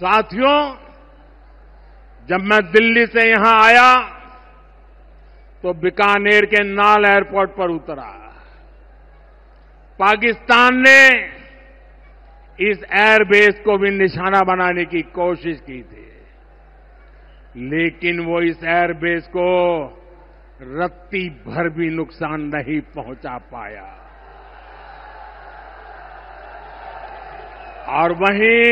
साथियों, जब मैं दिल्ली से यहां आया तो बीकानेर के नाल एयरपोर्ट पर उतरा। पाकिस्तान ने इस एयरबेस को भी निशाना बनाने की कोशिश की थी, लेकिन वो इस एयरबेस को रत्ती भर भी नुकसान नहीं पहुंचा पाया। और वहीं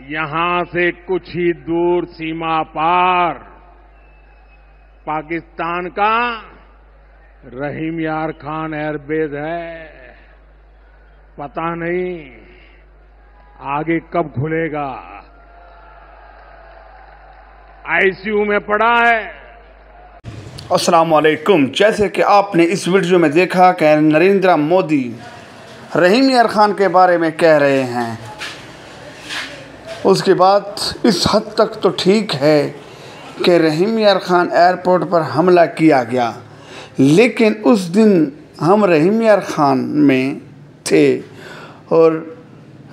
यहां से कुछ ही दूर सीमा पार पाकिस्तान का रहीम यार खान एयरबेस है। पता नहीं आगे कब खुलेगा। आईसीयू में पड़ा है। अस्सलाम वालेकुम। जैसे कि आपने इस वीडियो में देखा कि नरेंद्र मोदी रहीम यार खान के बारे में कह रहे हैं, उसके बाद इस हद तक तो ठीक है कि रहीम यार खान एयरपोर्ट पर हमला किया गया, लेकिन उस दिन हम रहीम यार खान में थे और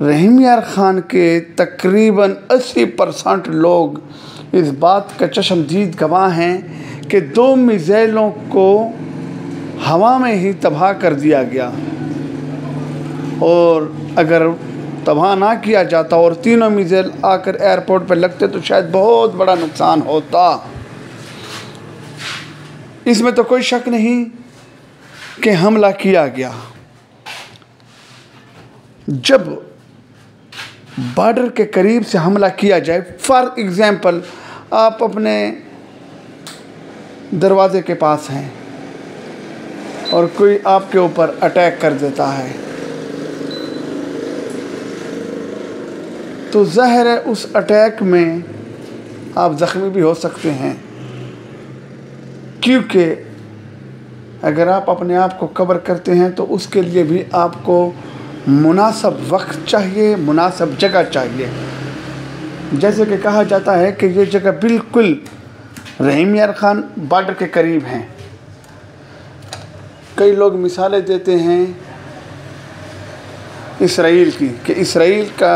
रहीम यार खान के तकरीबन 80% लोग इस बात का चश्मदीद गवाह हैं कि 2 मिसाइलों को हवा में ही तबाह कर दिया गया, और अगर तबाह ना किया जाता और तीनों मिसाइल आकर एयरपोर्ट पर लगते तो शायद बहुत बड़ा नुकसान होता। इसमें तो कोई शक नहीं कि हमला किया गया। जब बॉर्डर के करीब से हमला किया जाए, फॉर एग्जाम्पल आप अपने दरवाजे के पास हैं और कोई आपके ऊपर अटैक कर देता है, तो ज़ाहिर है उस अटैक में आप ज़ख्मी भी हो सकते हैं, क्योंकि अगर आप अपने आप को कवर करते हैं तो उसके लिए भी आपको मुनासिब वक्त चाहिए, मुनासिब जगह चाहिए। जैसे कि कहा जाता है कि ये जगह बिल्कुल रहीम यार खान बॉर्डर के करीब हैं। कई लोग मिसालें देते हैं इसराइल की कि इसराइल का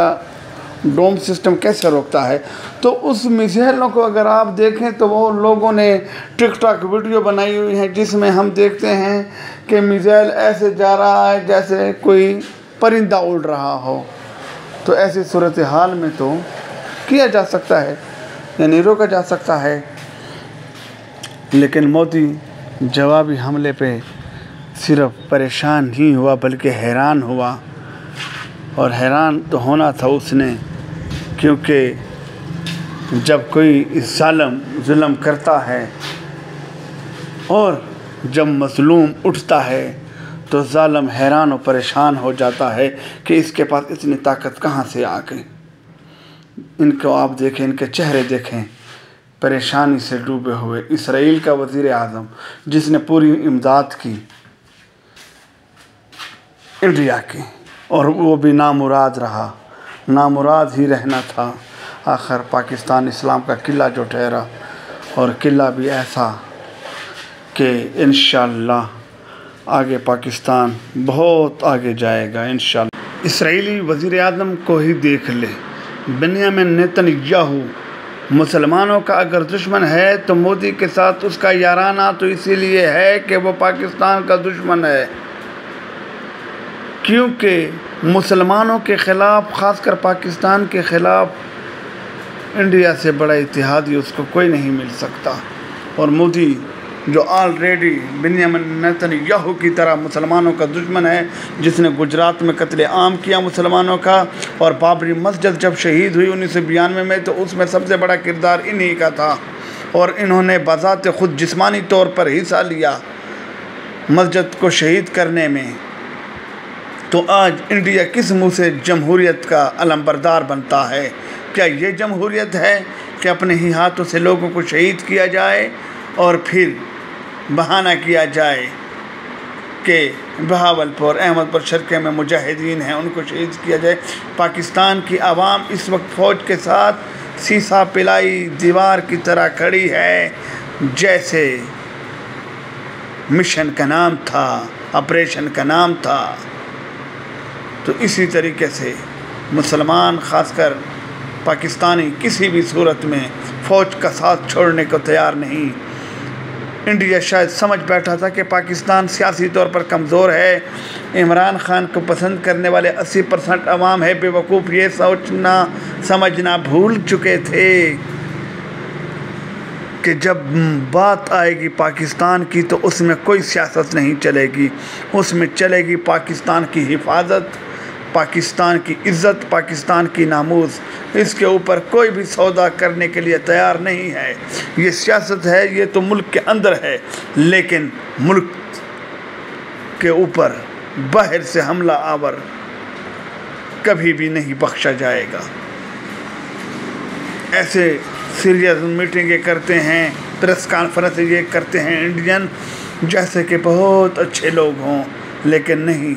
डोम सिस्टम कैसे रोकता है, तो उस मिसाइलों को अगर आप देखें तो वो लोगों ने टिकटॉक वीडियो बनाई हुई है जिसमें हम देखते हैं कि मिसाइल ऐसे जा रहा है जैसे कोई परिंदा उड़ रहा हो। तो ऐसी सूरत हाल में तो किया जा सकता है, यानी रोका जा सकता है। लेकिन मोदी जवाबी हमले पे सिर्फ परेशान नहीं हुआ बल्कि हैरान हुआ, और हैरान तो होना था उसने, क्योंकि जब कोई जालिम जुल्म करता है और जब मज़लूम उठता है तो जालिम हैरान और परेशान हो जाता है कि इसके पास इतनी ताकत कहाँ से आ गई। इनको आप देखें, इनके चेहरे देखें, परेशानी से डूबे हुए। इसराइल का वज़ीर आज़म जिसने पूरी इमदाद की इंडिया की, और वो भी नामुराद रहा, नामुराद ही रहना था। आखिर पाकिस्तान इस्लाम का किला जो ठहरा, और किला भी ऐसा कि इंशाअल्लाह आगे पाकिस्तान बहुत आगे जाएगा इंशाअल्लाह। इसराइली वज़ीर आज़म को ही देख ले, बेंयामिन नेतन्याहू मुसलमानों का अगर दुश्मन है तो मोदी के साथ उसका याराना तो इसीलिए है कि वो पाकिस्तान का दुश्मन है, क्योंकि मुसलमानों के ख़िलाफ़, ख़ासकर पाकिस्तान के ख़िलाफ़ इंडिया से बड़ा इत्तेहादी उसको कोई नहीं मिल सकता। और मोदी जो ऑलरेडी बेंयामिन नेतन्याहू की तरह मुसलमानों का दुश्मन है, जिसने गुजरात में कत्ले आम किया मुसलमानों का, और बाबरी मस्जिद जब शहीद हुई 1992 में तो उसमें सबसे बड़ा किरदार इन्हीं का था, और इन्होंने बज़ात ख़ुद जिस्मानी तौर पर हिस्सा लिया मस्जिद को शहीद करने में। तो आज इंडिया किस मुँह से जमहूरियत का अलमबरदार बनता है? क्या ये जमहूरियत है कि अपने ही हाथों से लोगों को शहीद किया जाए और फिर बहाना किया जाए कि बहावलपुर, अहमदपुर शर्के में मुजाहिदीन हैं, उनको शहीद किया जाए? पाकिस्तान की आवाम इस वक्त फ़ौज के साथ सीसा पिलाई दीवार की तरह खड़ी है, जैसे मिशन का नाम था, ऑपरेशन का नाम था। तो इसी तरीके से मुसलमान, ख़ासकर पाकिस्तानी किसी भी सूरत में फ़ौज का साथ छोड़ने को तैयार नहीं। इंडिया शायद समझ बैठा था कि पाकिस्तान सियासी तौर पर कमज़ोर है। इमरान खान को पसंद करने वाले 80% अवाम है बेवकूफ़ ये सोचना समझना भूल चुके थे कि जब बात आएगी पाकिस्तान की तो उसमें कोई सियासत नहीं चलेगी, उसमें चलेगी पाकिस्तान की हिफाजत, पाकिस्तान की इज़्ज़त, पाकिस्तान की नामूस। इसके ऊपर कोई भी सौदा करने के लिए तैयार नहीं है। ये सियासत है, ये तो मुल्क के अंदर है, लेकिन मुल्क के ऊपर बाहर से हमला आवर कभी भी नहीं बख्शा जाएगा। ऐसे सीरियस मीटिंगें करते हैं, प्रेस कॉन्फ्रेंस ये करते हैं इंडियन जैसे कि बहुत अच्छे लोग हों, लेकिन नहीं,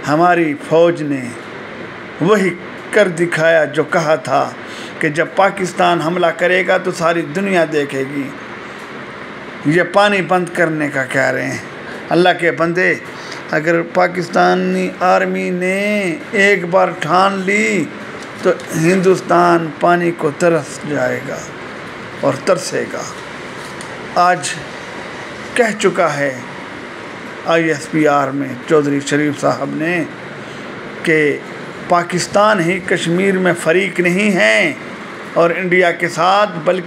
हमारी फ़ौज ने वही कर दिखाया जो कहा था कि जब पाकिस्तान हमला करेगा तो सारी दुनिया देखेगी। ये पानी बंद करने का कह रहे हैं। अल्लाह के बंदे, अगर पाकिस्तानी आर्मी ने एक बार ठान ली तो हिंदुस्तान पानी को तरस जाएगा और तरसेगा। आज कह चुका है ISPR में चौधरी शरीफ साहब ने कि पाकिस्तान ही कश्मीर में फ़रीक नहीं है और इंडिया के साथ, बल्कि